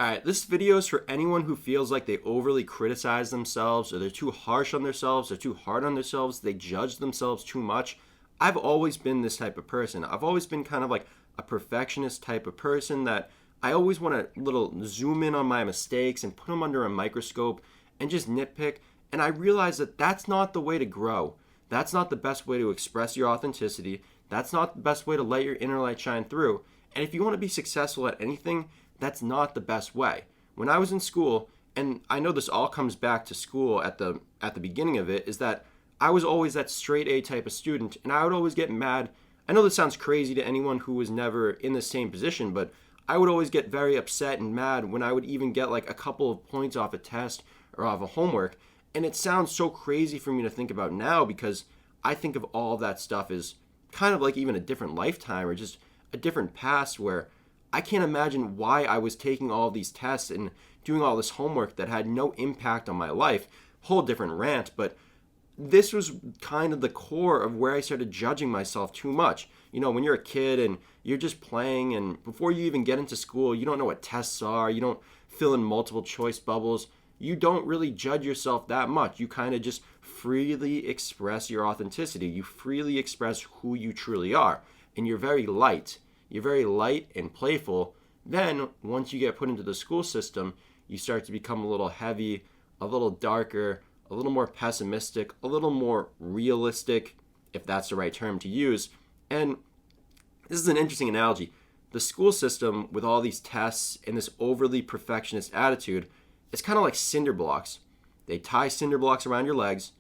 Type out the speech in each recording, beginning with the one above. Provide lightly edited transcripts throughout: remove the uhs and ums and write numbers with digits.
Alright, this video is for anyone who feels like they overly criticize themselves, or they're too harsh on themselves, they're too hard on themselves, they judge themselves too much. I've always been this type of person. I've always been kind of like a perfectionist type of person that I always want to little zoom in on my mistakes and put them under a microscope and just nitpick. And I realize that that's not the way to grow. That's not the best way to express your authenticity. That's not the best way to let your inner light shine through. And if you want to be successful at anything, that's not the best way. When I was in school, and I know this all comes back to school at the beginning of it, is that I was always that straight A type of student, and I would always get mad. I know this sounds crazy to anyone who was never in the same position, but I would always get very upset and mad when I would even get like a couple of points off a test or off a homework. And it sounds so crazy for me to think about now because I think of all of that stuff as kind of like even a different lifetime or just a different past where I can't imagine why I was taking all these tests and doing all this homework that had no impact on my life. Whole different rant, but this was kind of the core of where I started judging myself too much. You know, when you're a kid and you're just playing, and before you even get into school, you don't know what tests are, you don't fill in multiple choice bubbles, you don't really judge yourself that much. You kind of just freely express your authenticity. You freely express who you truly are, and you're very light. You're very light and playful. Then, once you get put into the school system, you start to become a little heavy, a little darker, a little more pessimistic, a little more realistic, if that's the right term to use. And this is an interesting analogy. The school system, with all these tests and this overly perfectionist attitude, it's kind of like cinder blocks. They tie cinder blocks around your legs,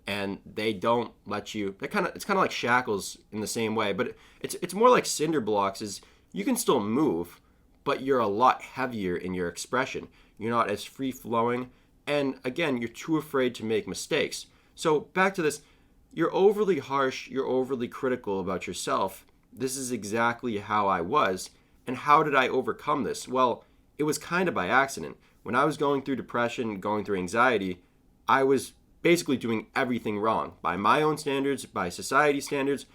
and they don't let you. It's kind of like shackles in the same way, but it's more like cinder blocks. Is you can still move, but you're a lot heavier in your expression. You're not as free flowing, and again, you're too afraid to make mistakes. So back to this, you're overly harsh, you're overly critical about yourself. This is exactly how I was, and how did I overcome this? Well, it was kind of by accident. When I was going through depression, going through anxiety, I was basically doing everything wrong. By my own standards, by society standards,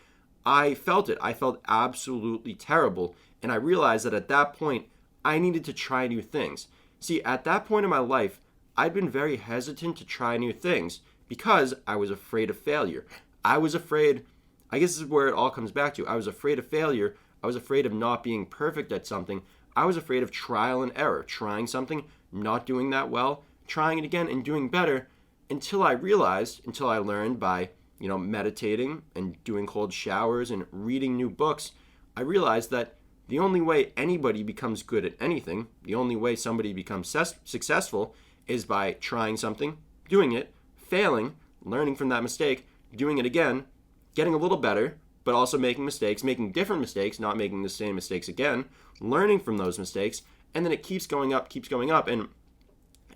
I felt it. I felt absolutely terrible. And I realized that at that point, I needed to try new things. See, at that point in my life, I'd been very hesitant to try new things because I was afraid of failure. I was afraid, I guess this is where it all comes back to. I was afraid of failure. I was afraid of not being perfect at something. I was afraid of trial and error, trying something, not doing that well, trying it again and doing better, until I learned by, meditating and doing cold showers and reading new books, I realized that the only way anybody becomes good at anything, the only way somebody becomes successful is by trying something, doing it, failing, learning from that mistake, doing it again, getting a little better, but also making mistakes, making different mistakes, not making the same mistakes again, learning from those mistakes, and then it keeps going up, and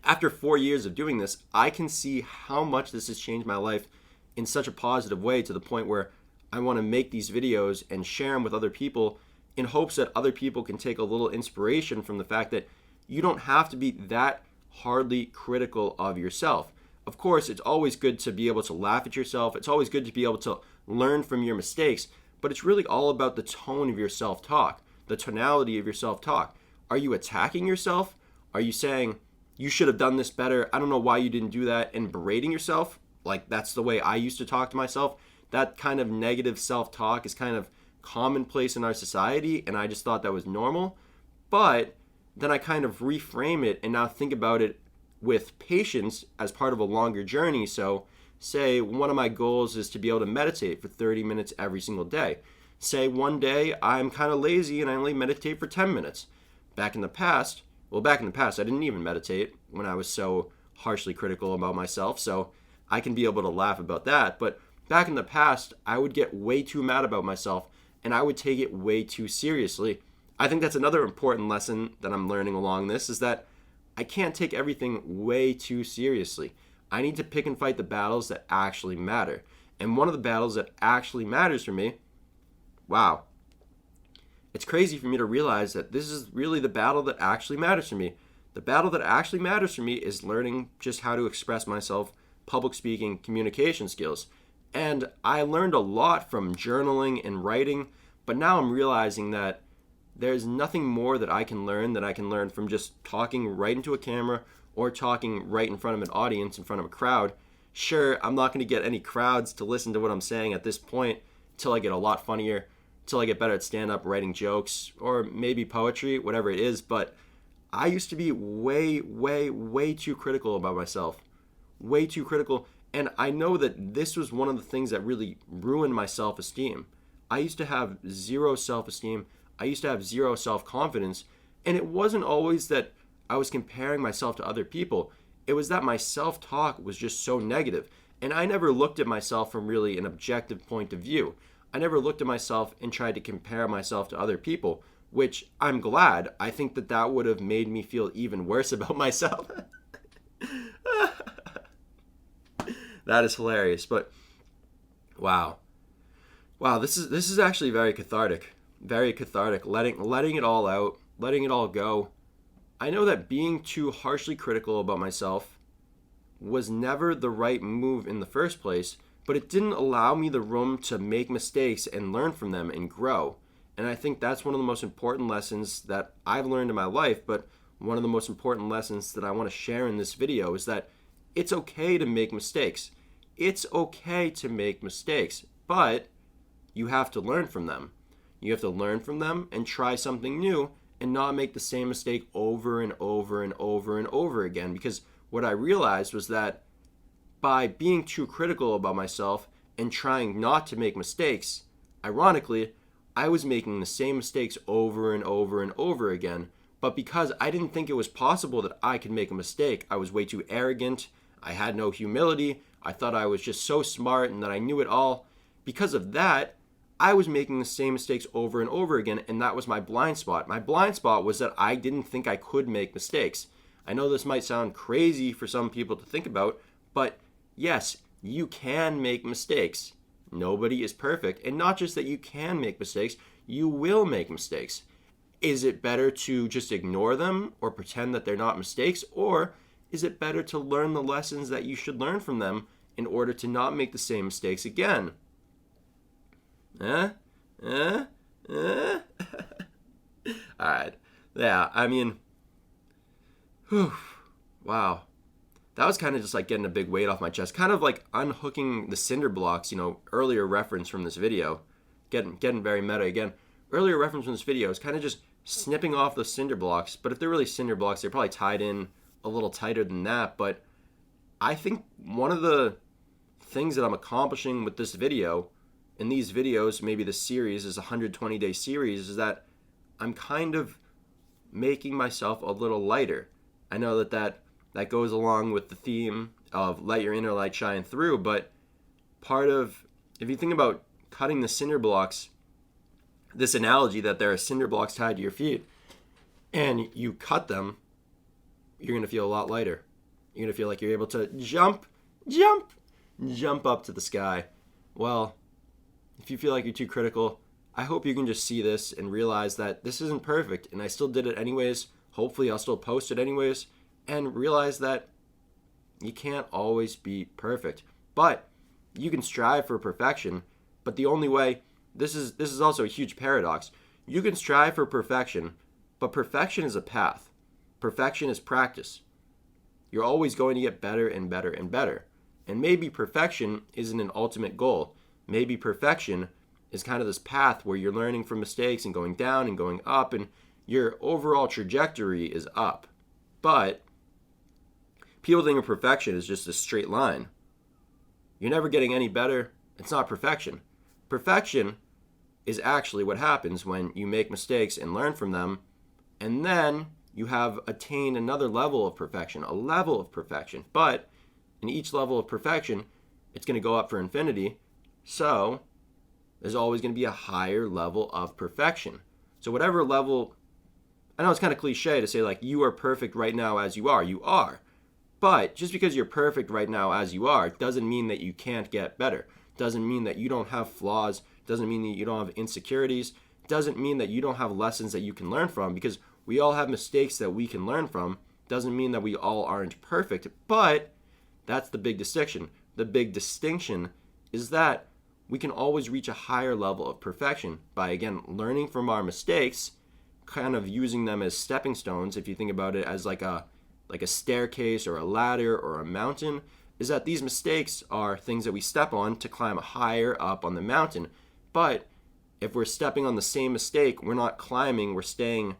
after 4 years of doing this, I can see how much this has changed my life in such a positive way, to the point where I want to make these videos and share them with other people in hopes that other people can take a little inspiration from the fact that you don't have to be that hardly critical of yourself. Of course, it's always good to be able to laugh at yourself. It's always good to be able to learn from your mistakes, but it's really all about the tone of your self-talk, the tonality of your self-talk. Are you attacking yourself? Are you saying, you should have done this better, I don't know why you didn't do that, and berating yourself? Like, that's the way I used to talk to myself. That kind of negative self-talk is kind of commonplace in our society, and I just thought that was normal. But then I kind of reframe it and now think about it with patience as part of a longer journey. So say one of my goals is to be able to meditate for 30 minutes every single day. Say one day I'm kind of lazy and I only meditate for 10 minutes. Back in the past, I didn't even meditate when I was so harshly critical about myself, so I can be able to laugh about that. But back in the past, I would get way too mad about myself, and I would take it way too seriously. I think that's another important lesson that I'm learning along this, is that I can't take everything way too seriously. I need to pick and fight the battles that actually matter. And one of the battles that actually matters for me, wow, it's crazy for me to realize that this is really the battle that actually matters to me. The battle that actually matters to me is learning just how to express myself, public speaking, communication skills. And I learned a lot from journaling and writing, but now I'm realizing that there's nothing more that I can learn than I can learn from just talking right into a camera or talking right in front of an audience, in front of a crowd. Sure, I'm not going to get any crowds to listen to what I'm saying at this point until I get a lot funnier, until I get better at stand-up, writing jokes, or maybe poetry, whatever it is. But I used to be way, way, way too critical about myself. Way too critical. And I know that this was one of the things that really ruined my self-esteem. I used to have zero self-esteem. I used to have zero self-confidence. And it wasn't always that I was comparing myself to other people. It was that my self-talk was just so negative. And I never looked at myself from really an objective point of view. I never looked at myself and tried to compare myself to other people, which I'm glad. I think that that would have made me feel even worse about myself. That is hilarious. But wow, this is actually very cathartic. Very cathartic. Letting it all out, letting it all go. I know that being too harshly critical about myself was never the right move in the first place, but it didn't allow me the room to make mistakes and learn from them and grow. And I think that's one of the most important lessons that I've learned in my life, but one of the most important lessons that I want to share in this video is that it's okay to make mistakes. It's okay to make mistakes, but you have to learn from them. You have to learn from them and try something new and not make the same mistake over and over and over and over again. Because what I realized was that by being too critical about myself and trying not to make mistakes, ironically, I was making the same mistakes over and over and over again. But because I didn't think it was possible that I could make a mistake, I was way too arrogant. I had no humility. I thought I was just so smart and that I knew it all. Because of that, I was making the same mistakes over and over again, and that was my blind spot. My blind spot was that I didn't think I could make mistakes. I know this might sound crazy for some people to think about, but yes, you can make mistakes. Nobody is perfect, and not just that you can make mistakes, you will make mistakes. Is it better to just ignore them or pretend that they're not mistakes, or is it better to learn the lessons that you should learn from them in order to not make the same mistakes again? All right. Yeah, I mean, whew, wow. That was kind of just like getting a big weight off my chest. Kind of like unhooking the cinder blocks, earlier reference from this video. Getting very meta again. Earlier reference from this video is kind of just snipping off those cinder blocks. But if they're really cinder blocks, they're probably tied in a little tighter than that. But I think one of the things that I'm accomplishing with this video, in these videos, maybe this series is a 120-day series, is that I'm kind of making myself a little lighter. I know that goes along with the theme of let your inner light shine through, but if you think about cutting the cinder blocks, this analogy that there are cinder blocks tied to your feet, and you cut them, you're going to feel a lot lighter. You're going to feel like you're able to jump up to the sky. Well, if you feel like you're too critical, I hope you can just see this and realize that this isn't perfect, and I still did it anyways. Hopefully I'll still post it anyways, and realize that you can't always be perfect. But you can strive for perfection, but the only way, this is also a huge paradox. You can strive for perfection, but perfection is a path. Perfection is practice. You're always going to get better and better and better. And maybe perfection isn't an ultimate goal. Maybe perfection is kind of this path where you're learning from mistakes and going down and going up, and your overall trajectory is up. But people think of perfection as just a straight line. You're never getting any better. It's not perfection. Perfection is actually what happens when you make mistakes and learn from them, and then you have attained another level of perfection, a level of perfection. But in each level of perfection, it's going to go up for infinity. So there's always going to be a higher level of perfection. So whatever level, I know it's kind of cliche to say like you are perfect right now as you are. You are. But just because you're perfect right now as you are doesn't mean that you can't get better. Doesn't mean that you don't have flaws. Doesn't mean that you don't have insecurities. Doesn't mean that you don't have lessons that you can learn from, because we all have mistakes that we can learn from. Doesn't mean that we all aren't perfect. But that's the big distinction. The big distinction is that we can always reach a higher level of perfection by, again, learning from our mistakes kind of using them as stepping stones, if you think about it as like a staircase or a ladder or a mountain, is that these mistakes are things that we step on to climb higher up on the mountain. But if we're stepping on the same mistake, we're not climbing, we're staying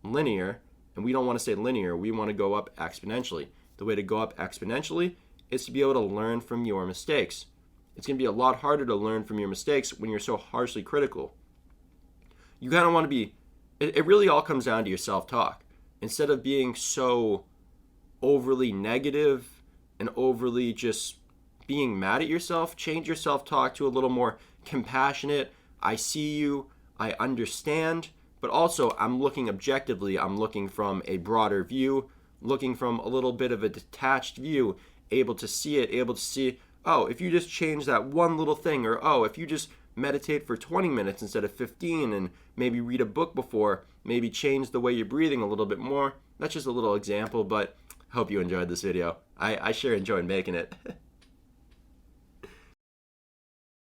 linear, and we don't want to stay linear, we want to go up exponentially. The way to go up exponentially is to be able to learn from your mistakes. It's going to be a lot harder to learn from your mistakes when you're so harshly critical. You kind of want to be, it really all comes down to your self-talk. Instead of being so overly negative and overly just being mad at yourself, change your self-talk to a little more compassionate. I see you, I understand, but also I'm looking objectively. I'm looking from a broader view, looking from a little bit of a detached view, able to see it, able to see, oh, if you just change that one little thing, or oh, if you just meditate for 20 minutes instead of 15 and maybe read a book before, maybe change the way you're breathing a little bit more. That's just a little example, but I hope you enjoyed this video. I sure enjoyed making it.